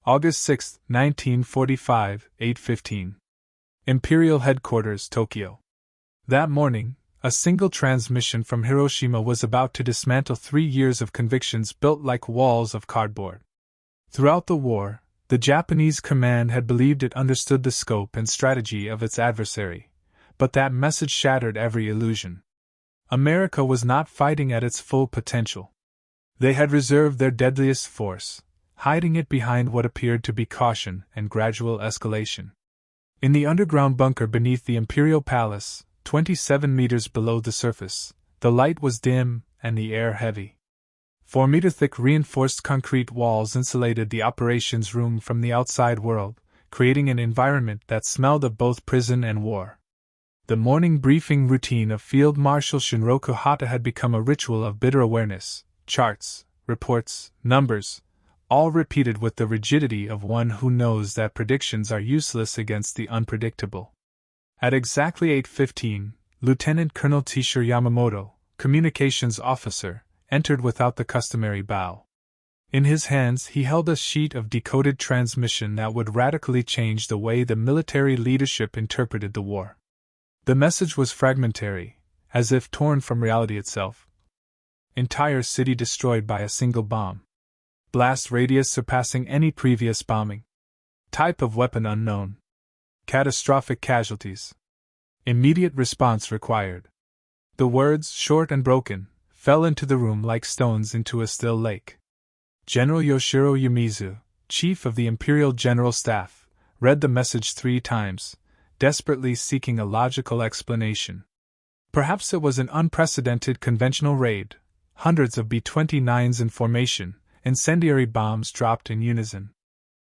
August 6, 1945, 8:15. Imperial Headquarters, Tokyo. That morning, a single transmission from Hiroshima was about to dismantle 3 years of convictions built like walls of cardboard. Throughout the war, the Japanese command had believed it understood the scope and strategy of its adversary, but that message shattered every illusion. America was not fighting at its full potential. They had reserved their deadliest force, hiding it behind what appeared to be caution and gradual escalation. In the underground bunker beneath the Imperial Palace, 27 meters below the surface, the light was dim and the air heavy. 4-meter-thick reinforced concrete walls insulated the operations room from the outside world, creating an environment that smelled of both prison and war. The morning briefing routine of Field Marshal Shunroku Hata had become a ritual of bitter awareness: charts, reports, numbers, all repeated with the rigidity of one who knows that predictions are useless against the unpredictable. At exactly 8:15, Lieutenant Colonel Tishiro Yamamoto, communications officer, entered without the customary bow. In his hands he held a sheet of decoded transmission that would radically change the way the military leadership interpreted the war. The message was fragmentary, as if torn from reality itself. Entire city destroyed by a single bomb. Blast radius surpassing any previous bombing. Type of weapon unknown. Catastrophic casualties. Immediate response required. The words, short and broken, fell into the room like stones into a still lake. General Yoshiro Yumizu, chief of the Imperial General Staff, read the message 3 times, desperately seeking a logical explanation. Perhaps it was an unprecedented conventional raid, hundreds of B-29s in formation, incendiary bombs dropped in unison.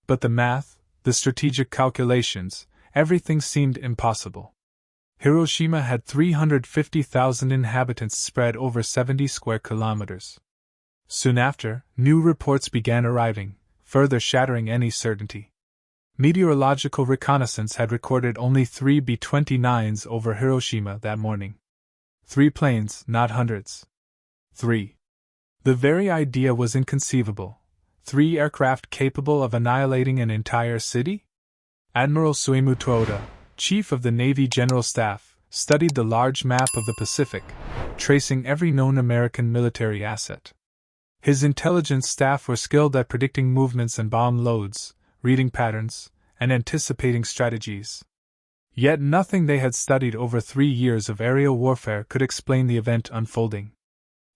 But the math, the strategic calculations, everything seemed impossible. Hiroshima had 350,000 inhabitants spread over 70 square kilometers. Soon after, new reports began arriving, further shattering any certainty. Meteorological reconnaissance had recorded only 3 B-29s over Hiroshima that morning. 3 planes, not hundreds. 3. The very idea was inconceivable. 3 aircraft capable of annihilating an entire city? Admiral Suimu Toda, chief of the Navy General Staff, studied the large map of the Pacific, tracing every known American military asset. His intelligence staff were skilled at predicting movements and bomb loads, reading patterns, and anticipating strategies. Yet nothing they had studied over 3 years of aerial warfare could explain the event unfolding.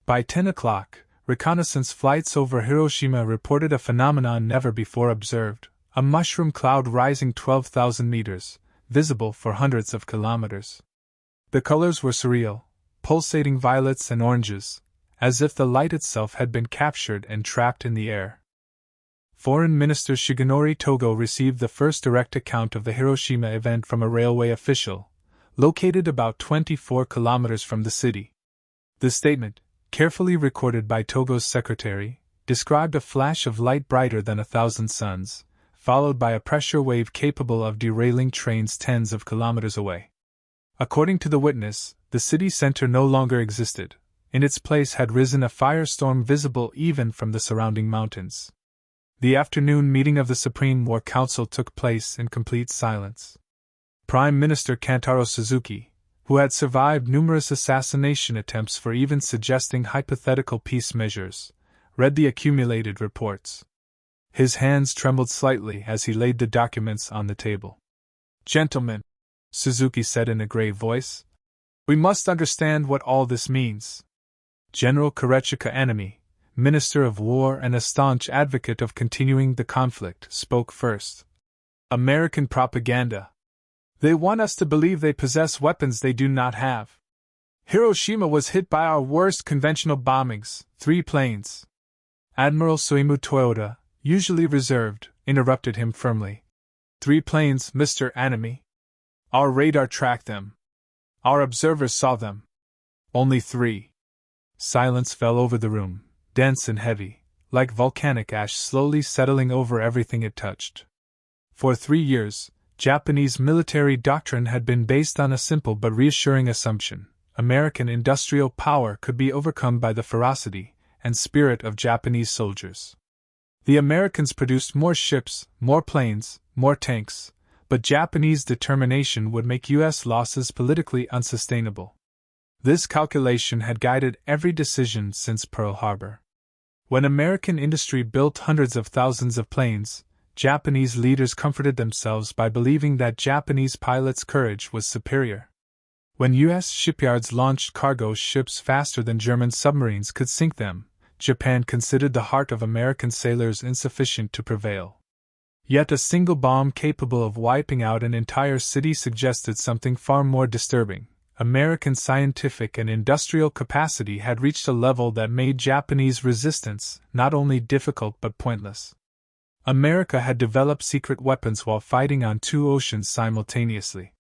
By 10 o'clock, reconnaissance flights over Hiroshima reported a phenomenon never before observed: a mushroom cloud rising 12,000 meters, visible for hundreds of kilometers. The colors were surreal, pulsating violets and oranges, as if the light itself had been captured and trapped in the air. Foreign Minister Shigenori Togo received the first direct account of the Hiroshima event from a railway official, located about 24 kilometers from the city. The statement, carefully recorded by Togo's secretary, described a flash of light brighter than 1,000 suns, followed by a pressure wave capable of derailing trains tens of kilometers away. According to the witness, the city center no longer existed. In its place had risen a firestorm visible even from the surrounding mountains. The afternoon meeting of the Supreme War Council took place in complete silence. Prime Minister Kantaro Suzuki, who had survived numerous assassination attempts for even suggesting hypothetical peace measures, read the accumulated reports. His hands trembled slightly as he laid the documents on the table. "Gentlemen," Suzuki said in a grave voice, "we must understand what all this means." General Korechika Anami, Minister of War and a staunch advocate of continuing the conflict, spoke first. "American propaganda. They want us to believe they possess weapons they do not have. Hiroshima was hit by our worst conventional bombings, 3 planes." Admiral Suimu Toyoda, usually reserved, interrupted him firmly. "3 planes, Mr. Anami. Our radar tracked them. Our observers saw them. Only 3. Silence fell over the room, dense and heavy, like volcanic ash slowly settling over everything it touched. For 3 years, Japanese military doctrine had been based on a simple but reassuring assumption: American industrial power could be overcome by the ferocity and spirit of Japanese soldiers. The Americans produced more ships, more planes, more tanks, but Japanese determination would make U.S. losses politically unsustainable. This calculation had guided every decision since Pearl Harbor. When American industry built hundreds of thousands of planes, Japanese leaders comforted themselves by believing that Japanese pilots' courage was superior. When U.S. shipyards launched cargo ships faster than German submarines could sink them, Japan considered the heart of American sailors insufficient to prevail. Yet a single bomb capable of wiping out an entire city suggested something far more disturbing. American scientific and industrial capacity had reached a level that made Japanese resistance not only difficult but pointless. America had developed secret weapons while fighting on two oceans simultaneously.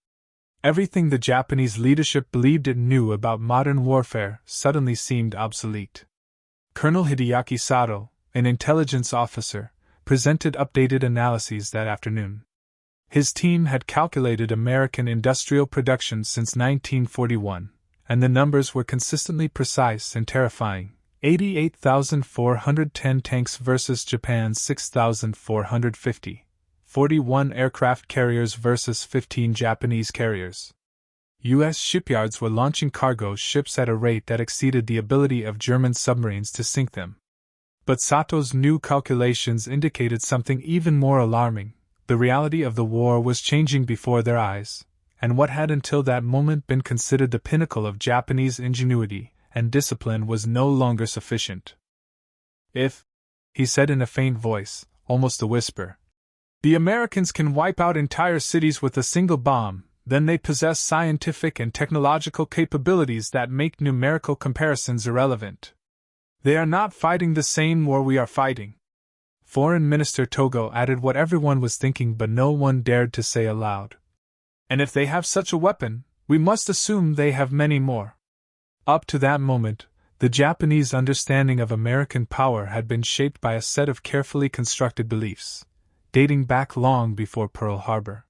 Everything the Japanese leadership believed it knew about modern warfare suddenly seemed obsolete. Colonel Hideaki Sato, an intelligence officer, presented updated analyses that afternoon. His team had calculated American industrial production since 1941, and the numbers were consistently precise and terrifying: 88,410 tanks versus Japan's 6,450, 41 aircraft carriers versus 15 Japanese carriers. U.S. shipyards were launching cargo ships at a rate that exceeded the ability of German submarines to sink them. But Sato's new calculations indicated something even more alarming. The reality of the war was changing before their eyes, and what had until that moment been considered the pinnacle of Japanese ingenuity and discipline was no longer sufficient. If, he said in a faint voice, almost a whisper, the Americans can wipe out entire cities with a single bomb, then they possess scientific and technological capabilities that make numerical comparisons irrelevant. They are not fighting the same war we are fighting. Foreign Minister Togo added what everyone was thinking but no one dared to say aloud. And if they have such a weapon, we must assume they have many more. Up to that moment, the Japanese understanding of American power had been shaped by a set of carefully constructed beliefs, dating back long before Pearl Harbor.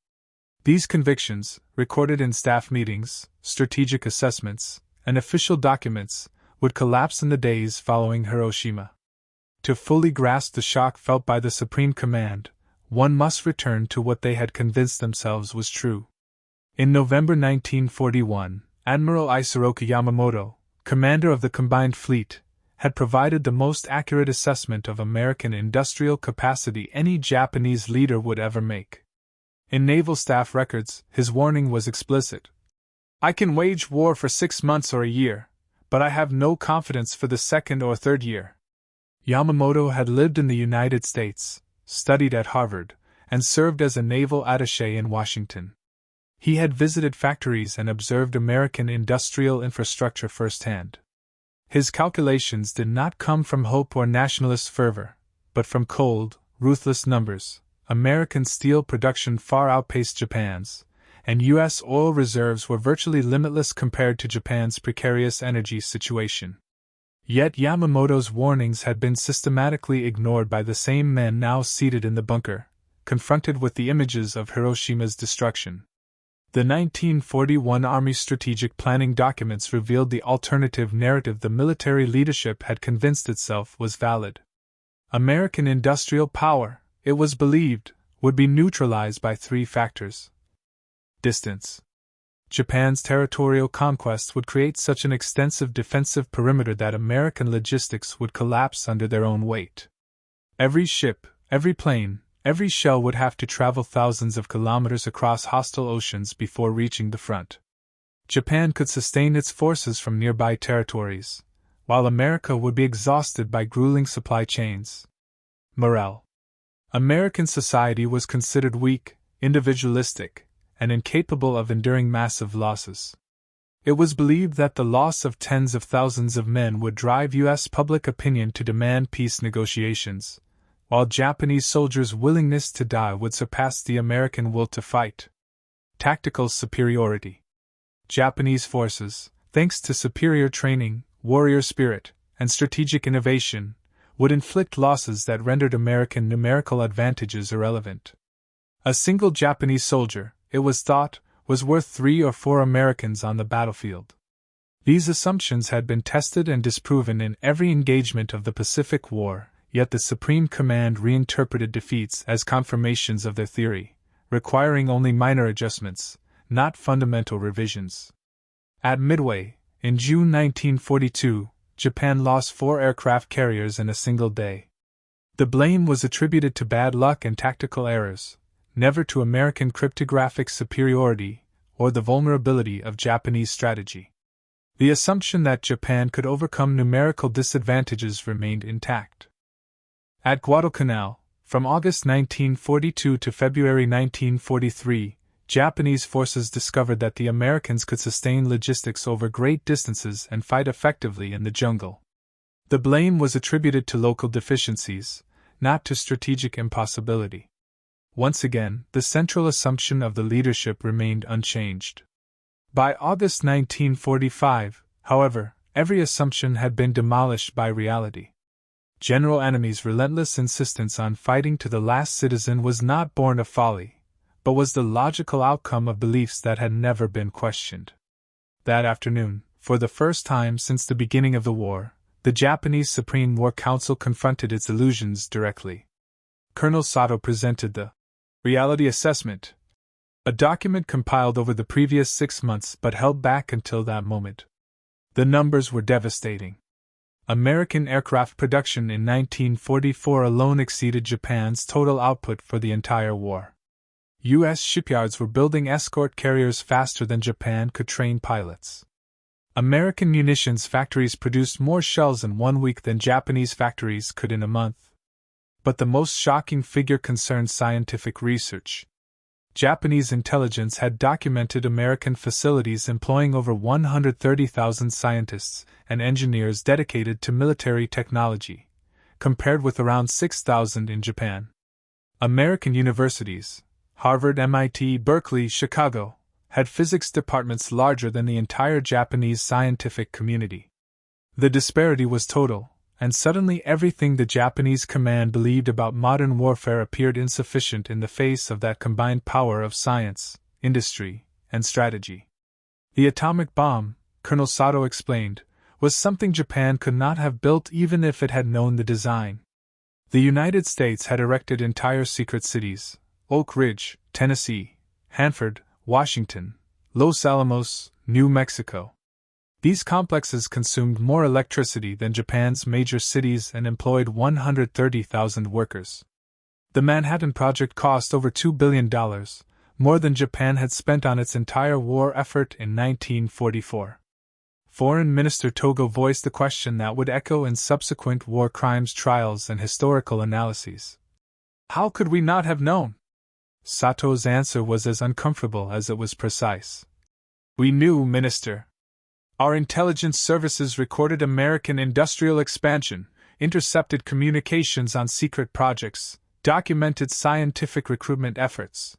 These convictions, recorded in staff meetings, strategic assessments, and official documents, would collapse in the days following Hiroshima. To fully grasp the shock felt by the Supreme Command, one must return to what they had convinced themselves was true. In November 1941, Admiral Isoroku Yamamoto, commander of the Combined Fleet, had provided the most accurate assessment of American industrial capacity any Japanese leader would ever make. In naval staff records, his warning was explicit. I can wage war for 6 months or a year, but I have no confidence for the second or third year. Yamamoto had lived in the United States, studied at Harvard, and served as a naval attaché in Washington. He had visited factories and observed American industrial infrastructure firsthand. His calculations did not come from hope or nationalist fervor, but from cold, ruthless numbers. American steel production far outpaced Japan's, and U.S. oil reserves were virtually limitless compared to Japan's precarious energy situation. Yet Yamamoto's warnings had been systematically ignored by the same men now seated in the bunker, confronted with the images of Hiroshima's destruction. The 1941 Army strategic planning documents revealed the alternative narrative the military leadership had convinced itself was valid. American industrial power, it was believed, would be neutralized by 3 factors. Distance. Japan's territorial conquest would create such an extensive defensive perimeter that American logistics would collapse under their own weight. Every ship, every plane, every shell would have to travel thousands of kilometers across hostile oceans before reaching the front. Japan could sustain its forces from nearby territories, while America would be exhausted by grueling supply chains. Morale. American society was considered weak, individualistic, and incapable of enduring massive losses. It was believed that the loss of tens of thousands of men would drive U.S. public opinion to demand peace negotiations, while Japanese soldiers' willingness to die would surpass the American will to fight. Tactical superiority. Japanese forces, thanks to superior training, warrior spirit, and strategic innovation, would inflict losses that rendered American numerical advantages irrelevant. A single Japanese soldier, it was thought, was worth 3 or 4 Americans on the battlefield. These assumptions had been tested and disproven in every engagement of the Pacific War, yet the Supreme Command reinterpreted defeats as confirmations of their theory, requiring only minor adjustments, not fundamental revisions. At Midway, in June 1942, Japan lost 4 aircraft carriers in a single day. The blame was attributed to bad luck and tactical errors, never to American cryptographic superiority or the vulnerability of Japanese strategy. The assumption that Japan could overcome numerical disadvantages remained intact. At Guadalcanal, from August 1942 to February 1943, Japanese forces discovered that the Americans could sustain logistics over great distances and fight effectively in the jungle. The blame was attributed to local deficiencies, not to strategic impossibility. Once again, the central assumption of the leadership remained unchanged. By August 1945, however, every assumption had been demolished by reality. General Annemy's relentless insistence on fighting to the last citizen was not born of folly, but was the logical outcome of beliefs that had never been questioned. That afternoon, for the first time since the beginning of the war, the Japanese Supreme War Council confronted its illusions directly. Colonel Sato presented the Reality Assessment, a document compiled over the previous 6 months but held back until that moment. The numbers were devastating. American aircraft production in 1944 alone exceeded Japan's total output for the entire war. U.S. shipyards were building escort carriers faster than Japan could train pilots. American munitions factories produced more shells in 1 week than Japanese factories could in a month. But the most shocking figure concerned scientific research. Japanese intelligence had documented American facilities employing over 130,000 scientists and engineers dedicated to military technology, compared with around 6,000 in Japan. American universities, Harvard, MIT, Berkeley, Chicago, had physics departments larger than the entire Japanese scientific community. The disparity was total, and suddenly everything the Japanese command believed about modern warfare appeared insufficient in the face of that combined power of science, industry, and strategy. The atomic bomb, Colonel Sato explained, was something Japan could not have built even if it had known the design. The United States had erected entire secret cities: Oak Ridge, Tennessee; Hanford, Washington; Los Alamos, New Mexico. These complexes consumed more electricity than Japan's major cities and employed 130,000 workers. The Manhattan Project cost over $2 billion, more than Japan had spent on its entire war effort in 1944. Foreign Minister Togo voiced the question that would echo in subsequent war crimes trials and historical analyses. How could we not have known? Sato's answer was as uncomfortable as it was precise. We knew, Minister. Our intelligence services recorded American industrial expansion, intercepted communications on secret projects, documented scientific recruitment efforts.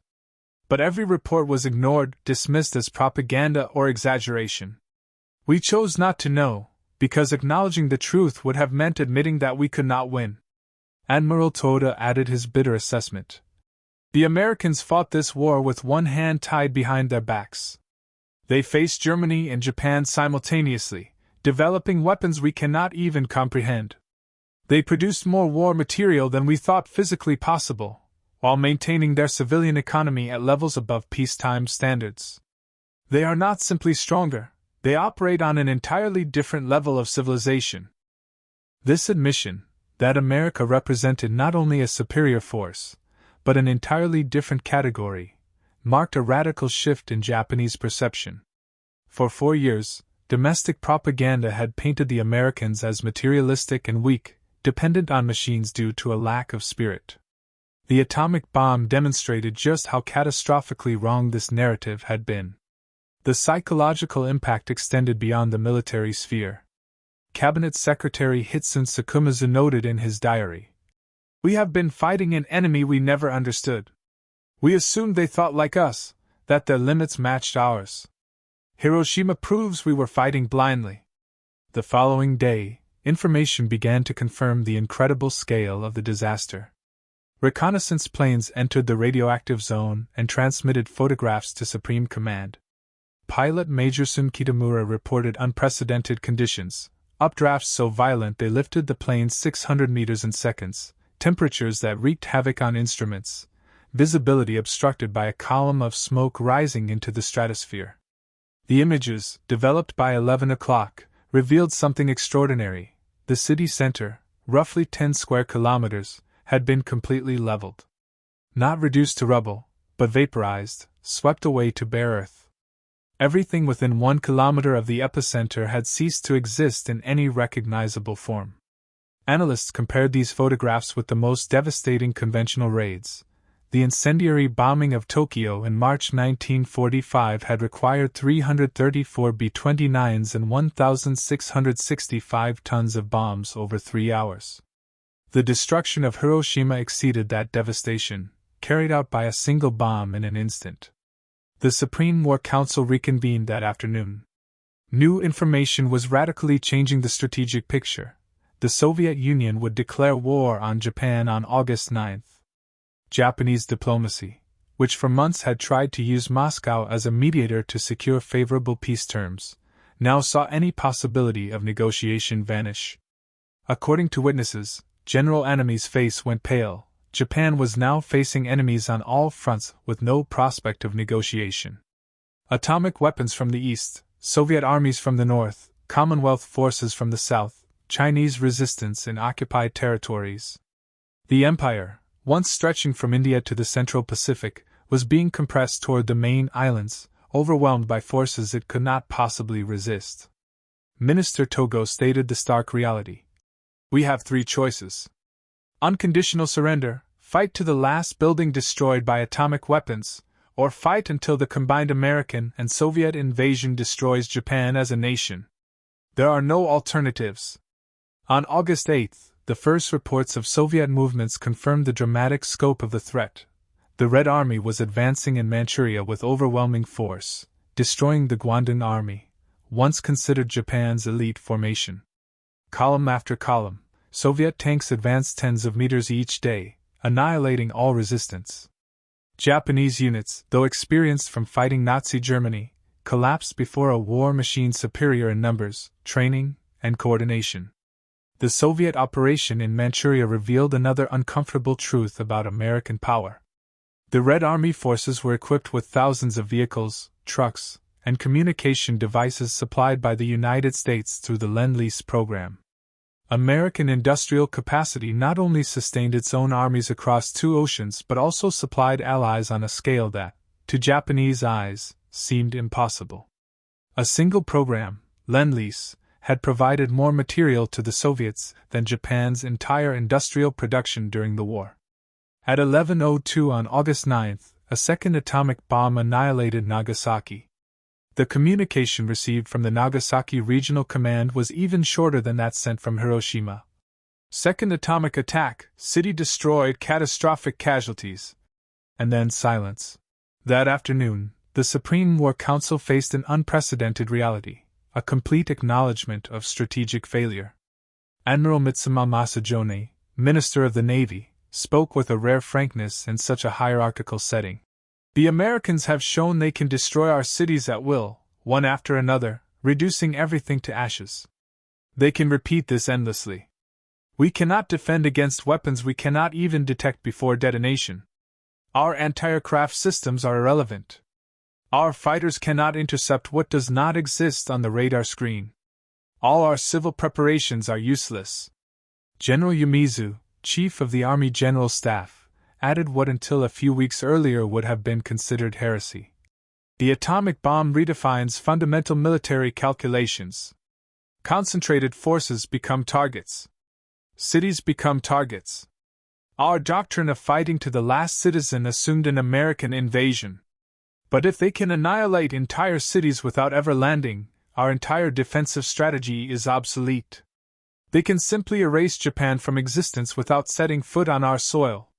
But every report was ignored, dismissed as propaganda or exaggeration. We chose not to know, because acknowledging the truth would have meant admitting that we could not win. Admiral Toda added his bitter assessment. The Americans fought this war with one hand tied behind their backs. They faced Germany and Japan simultaneously, developing weapons we cannot even comprehend. They produced more war material than we thought physically possible, while maintaining their civilian economy at levels above peacetime standards. They are not simply stronger, they operate on an entirely different level of civilization. This admission, that America represented not only a superior force, but an entirely different category, marked a radical shift in Japanese perception. For 4 years, domestic propaganda had painted the Americans as materialistic and weak, dependent on machines due to a lack of spirit. The atomic bomb demonstrated just how catastrophically wrong this narrative had been. The psychological impact extended beyond the military sphere. Cabinet Secretary Hitsun Sakumazu noted in his diary, "We have been fighting an enemy we never understood. We assumed they thought like us, that their limits matched ours. Hiroshima proves we were fighting blindly." The following day, information began to confirm the incredible scale of the disaster. Reconnaissance planes entered the radioactive zone and transmitted photographs to Supreme Command. Pilot Major Sun Kitamura reported unprecedented conditions, updrafts so violent they lifted the planes 600 meters in seconds, temperatures that wreaked havoc on instruments, visibility obstructed by a column of smoke rising into the stratosphere. The images, developed by 11 o'clock, revealed something extraordinary. The city center, roughly 10 square kilometers, had been completely leveled. Not reduced to rubble, but vaporized, swept away to bare earth. Everything within 1 kilometer of the epicenter had ceased to exist in any recognizable form. Analysts compared these photographs with the most devastating conventional raids. The incendiary bombing of Tokyo in March 1945 had required 334 B-29s and 1,665 tons of bombs over 3 hours. The destruction of Hiroshima exceeded that devastation, carried out by a single bomb in an instant. The Supreme War Council reconvened that afternoon. New information was radically changing the strategic picture. The Soviet Union would declare war on Japan on August 9. Japanese diplomacy, which for months had tried to use Moscow as a mediator to secure favorable peace terms, now saw any possibility of negotiation vanish. According to witnesses, General Anami's face went pale. Japan was now facing enemies on all fronts with no prospect of negotiation. Atomic weapons from the east, Soviet armies from the north, Commonwealth forces from the south, Chinese resistance in occupied territories. The empire, once stretching from India to the Central Pacific, was being compressed toward the main islands, overwhelmed by forces it could not possibly resist. Minister Togo stated the stark reality. We have 3 choices. Unconditional surrender, fight to the last building destroyed by atomic weapons, or fight until the combined American and Soviet invasion destroys Japan as a nation. There are no alternatives. On August 8, the first reports of Soviet movements confirmed the dramatic scope of the threat. The Red Army was advancing in Manchuria with overwhelming force, destroying the Guandong Army, once considered Japan's elite formation. Column after column, Soviet tanks advanced tens of meters each day, annihilating all resistance. Japanese units, though experienced from fighting Nazi Germany, collapsed before a war machine superior in numbers, training, and coordination. The Soviet operation in Manchuria revealed another uncomfortable truth about American power. The Red Army forces were equipped with thousands of vehicles, trucks, and communication devices supplied by the United States through the Lend-Lease program. American industrial capacity not only sustained its own armies across 2 oceans but also supplied allies on a scale that, to Japanese eyes, seemed impossible. A single program, Lend-Lease, had provided more material to the Soviets than Japan's entire industrial production during the war. At 11:02 on August 9, a second atomic bomb annihilated Nagasaki. The communication received from the Nagasaki Regional Command was even shorter than that sent from Hiroshima. Second atomic attack, city destroyed, catastrophic casualties. And then silence. That afternoon, the Supreme War Council faced an unprecedented reality. A complete acknowledgement of strategic failure. Admiral Mitsuma Masajone, Minister of the Navy, spoke with a rare frankness in such a hierarchical setting. The Americans have shown they can destroy our cities at will, one after another, reducing everything to ashes. They can repeat this endlessly. We cannot defend against weapons we cannot even detect before detonation. Our anti-aircraft systems are irrelevant. Our fighters cannot intercept what does not exist on the radar screen. All our civil preparations are useless. General Yumizu, chief of the Army General Staff, added what until a few weeks earlier would have been considered heresy. The atomic bomb redefines fundamental military calculations. Concentrated forces become targets. Cities become targets. Our doctrine of fighting to the last citizen assumed an American invasion. But if they can annihilate entire cities without ever landing, our entire defensive strategy is obsolete. They can simply erase Japan from existence without setting foot on our soil.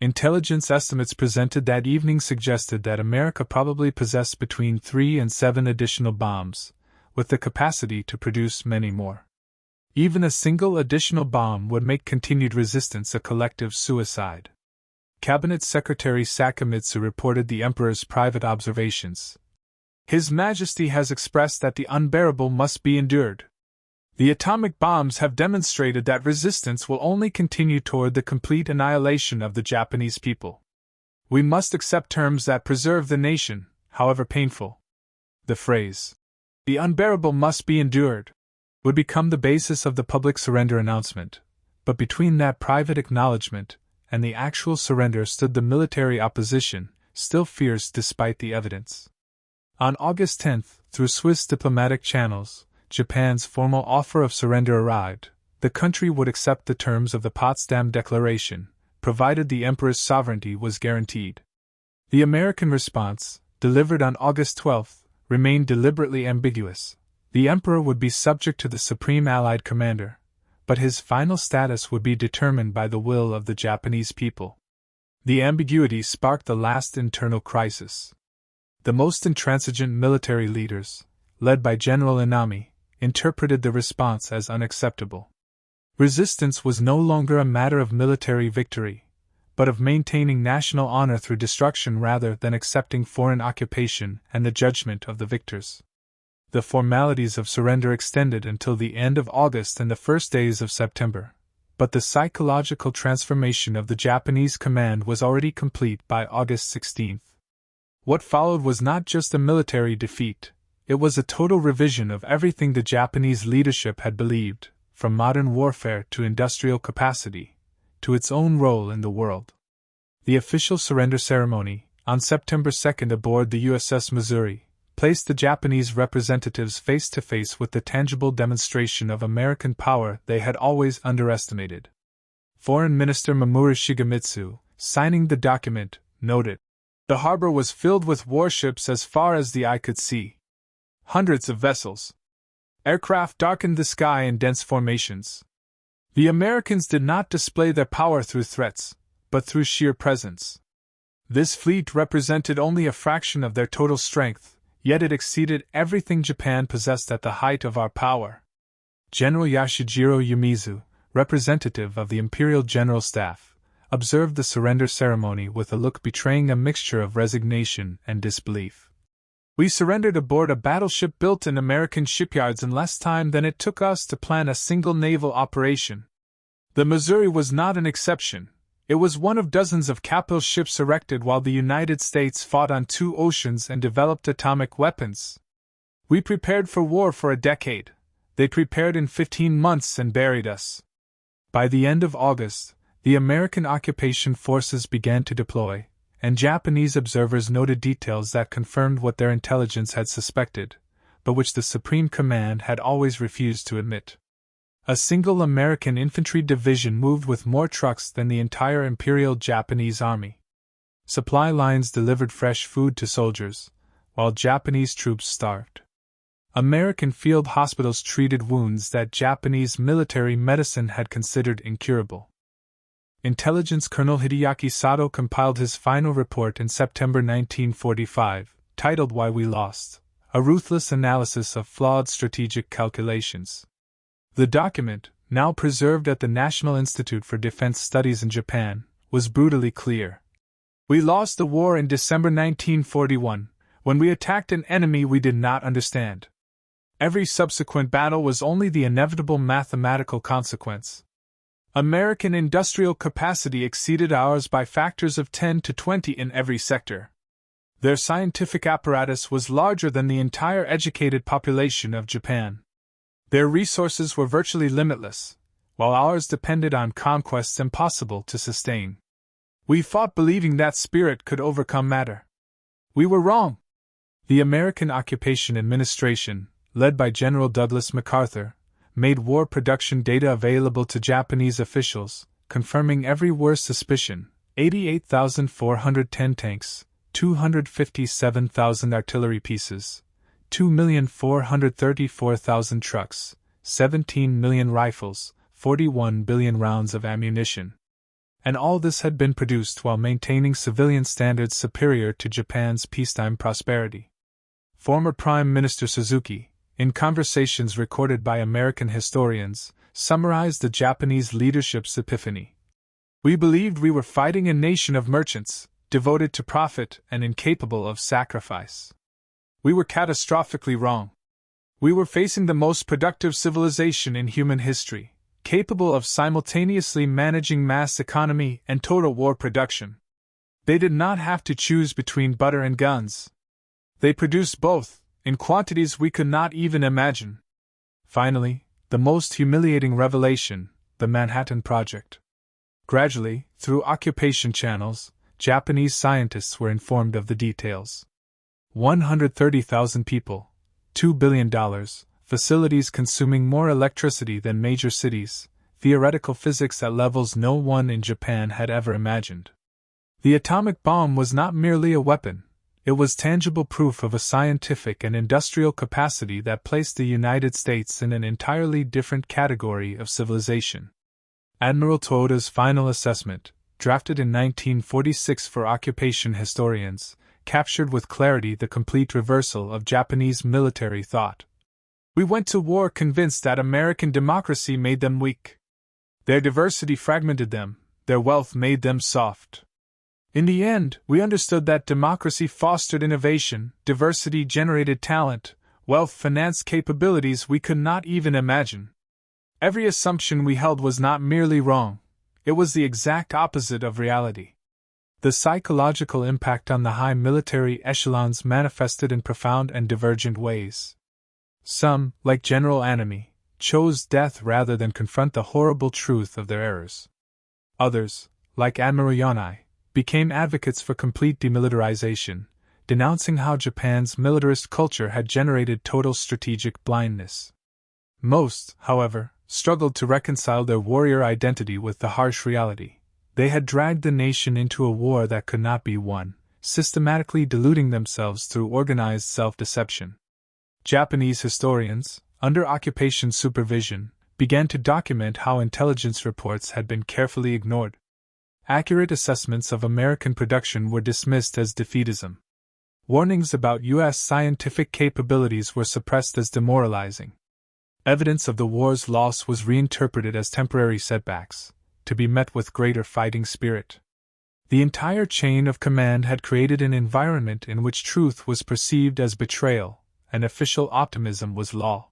Intelligence estimates presented that evening suggested that America probably possessed between 3 and 7 additional bombs, with the capacity to produce many more. Even a single additional bomb would make continued resistance a collective suicide. Cabinet Secretary Sakamitsu reported the Emperor's private observations. His Majesty has expressed that the unbearable must be endured. The atomic bombs have demonstrated that resistance will only continue toward the complete annihilation of the Japanese people. We must accept terms that preserve the nation, however painful. The phrase, "the unbearable must be endured," would become the basis of the public surrender announcement, but between that private acknowledgement and the actual surrender stood the military opposition, still fierce despite the evidence. On August 10, through Swiss diplomatic channels, Japan's formal offer of surrender arrived. The country would accept the terms of the Potsdam Declaration, provided the emperor's sovereignty was guaranteed. The American response, delivered on August 12, remained deliberately ambiguous. The emperor would be subject to the supreme Allied commander, but his final status would be determined by the will of the Japanese people. The ambiguity sparked the last internal crisis. The most intransigent military leaders, led by General Inami, interpreted the response as unacceptable. Resistance was no longer a matter of military victory, but of maintaining national honor through destruction rather than accepting foreign occupation and the judgment of the victors. The formalities of surrender extended until the end of August and the first days of September, but the psychological transformation of the Japanese command was already complete by August 16. What followed was not just a military defeat, it was a total revision of everything the Japanese leadership had believed, from modern warfare to industrial capacity, to its own role in the world. The official surrender ceremony, on September 2 aboard the USS Missouri, placed the Japanese representatives face to face with the tangible demonstration of American power they had always underestimated. Foreign Minister Mamoru Shigemitsu, signing the document, noted, "The harbor was filled with warships as far as the eye could see. Hundreds of vessels. Aircraft darkened the sky in dense formations. The Americans did not display their power through threats, but through sheer presence. This fleet represented only a fraction of their total strength, yet it exceeded everything Japan possessed at the height of our power." General Yashijiro Yumizu, representative of the Imperial General Staff, observed the surrender ceremony with a look betraying a mixture of resignation and disbelief. "We surrendered aboard a battleship built in American shipyards in less time than it took us to plan a single naval operation. The Missouri was not an exception. It was one of dozens of capital ships erected while the United States fought on 2 oceans and developed atomic weapons. We prepared for war for a decade. They prepared in 15 months and buried us." By the end of August, the American occupation forces began to deploy, and Japanese observers noted details that confirmed what their intelligence had suspected, but which the Supreme Command had always refused to admit. A single American infantry division moved with more trucks than the entire Imperial Japanese Army. Supply lines delivered fresh food to soldiers, while Japanese troops starved. American field hospitals treated wounds that Japanese military medicine had considered incurable. Intelligence Colonel Hideaki Sato compiled his final report in September 1945, titled Why We Lost, a ruthless analysis of flawed strategic calculations. The document, now preserved at the National Institute for Defense Studies in Japan, was brutally clear. "We lost the war in December 1941, when we attacked an enemy we did not understand. Every subsequent battle was only the inevitable mathematical consequence. American industrial capacity exceeded ours by factors of 10 to 20 in every sector. Their scientific apparatus was larger than the entire educated population of Japan. Their resources were virtually limitless, while ours depended on conquests impossible to sustain. We fought believing that spirit could overcome matter. We were wrong." The American Occupation Administration, led by General Douglas MacArthur, made war production data available to Japanese officials, confirming every worst suspicion: 88,410 tanks, 257,000 artillery pieces, 2,434,000 trucks, 17 million rifles, 41 billion rounds of ammunition. And all this had been produced while maintaining civilian standards superior to Japan's peacetime prosperity. Former Prime Minister Suzuki, in conversations recorded by American historians, summarized the Japanese leadership's epiphany. "We believed we were fighting a nation of merchants, devoted to profit and incapable of sacrifice. We were catastrophically wrong. We were facing the most productive civilization in human history, capable of simultaneously managing mass economy and total war production. They did not have to choose between butter and guns. They produced both, in quantities we could not even imagine. Finally, the most humiliating revelation, the Manhattan Project. Gradually, through occupation channels, Japanese scientists were informed of the details. 130,000 people, $2 billion, facilities consuming more electricity than major cities, theoretical physics at levels no one in Japan had ever imagined. The atomic bomb was not merely a weapon, it was tangible proof of a scientific and industrial capacity that placed the United States in an entirely different category of civilization. Admiral Toyoda's final assessment, drafted in 1946 for occupation historians, captured with clarity the complete reversal of Japanese military thought. We went to war convinced that American democracy made them weak. Their diversity fragmented them, their wealth made them soft. In the end, we understood that democracy fostered innovation, diversity generated talent, wealth financed capabilities we could not even imagine. Every assumption we held was not merely wrong, it was the exact opposite of reality. The psychological impact on the high military echelons manifested in profound and divergent ways. Some, like General Anami, chose death rather than confront the horrible truth of their errors. Others, like Admiral Yanai, became advocates for complete demilitarization, denouncing how Japan's militarist culture had generated total strategic blindness. Most, however, struggled to reconcile their warrior identity with the harsh reality. They had dragged the nation into a war that could not be won, systematically deluding themselves through organized self-deception. Japanese historians, under occupation supervision, began to document how intelligence reports had been carefully ignored. Accurate assessments of American production were dismissed as defeatism. Warnings about U.S. scientific capabilities were suppressed as demoralizing. Evidence of the war's loss was reinterpreted as temporary setbacks, to be met with greater fighting spirit. The entire chain of command had created an environment in which truth was perceived as betrayal, and official optimism was law.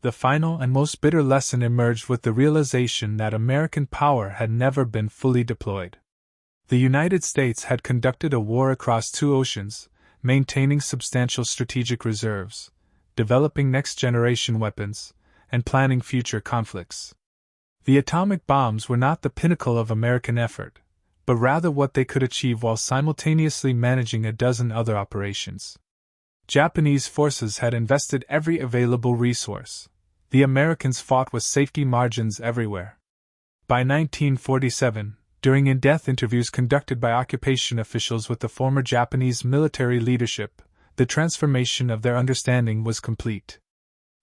The final and most bitter lesson emerged with the realization that American power had never been fully deployed. The United States had conducted a war across two oceans, maintaining substantial strategic reserves, developing next-generation weapons, and planning future conflicts. The atomic bombs were not the pinnacle of American effort, but rather what they could achieve while simultaneously managing a dozen other operations. Japanese forces had invested every available resource. The Americans fought with safety margins everywhere. By 1947, during in-depth interviews conducted by occupation officials with the former Japanese military leadership, the transformation of their understanding was complete.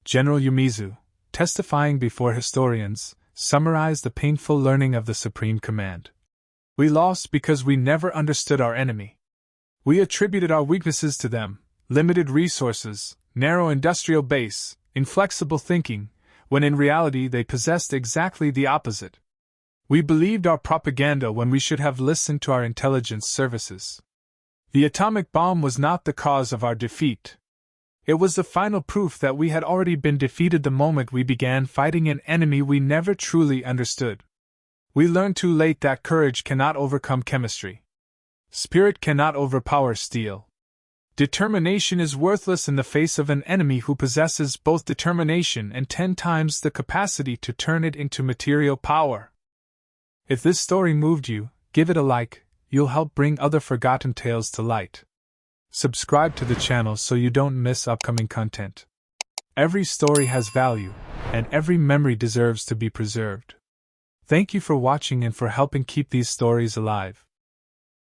General Yumizu, testifying before historians, summarized the painful learning of the Supreme Command. We lost because we never understood our enemy. We attributed our weaknesses to them, limited resources, narrow industrial base, inflexible thinking, when in reality they possessed exactly the opposite. We believed our propaganda when we should have listened to our intelligence services. The atomic bomb was not the cause of our defeat. It was the final proof that we had already been defeated the moment we began fighting an enemy we never truly understood. We learned too late that courage cannot overcome chemistry. Spirit cannot overpower steel. Determination is worthless in the face of an enemy who possesses both determination and 10 times the capacity to turn it into material power. If this story moved you, give it a like, you'll help bring other forgotten tales to light. Subscribe to the channel so you don't miss upcoming content. Every story has value, and every memory deserves to be preserved. Thank you for watching and for helping keep these stories alive.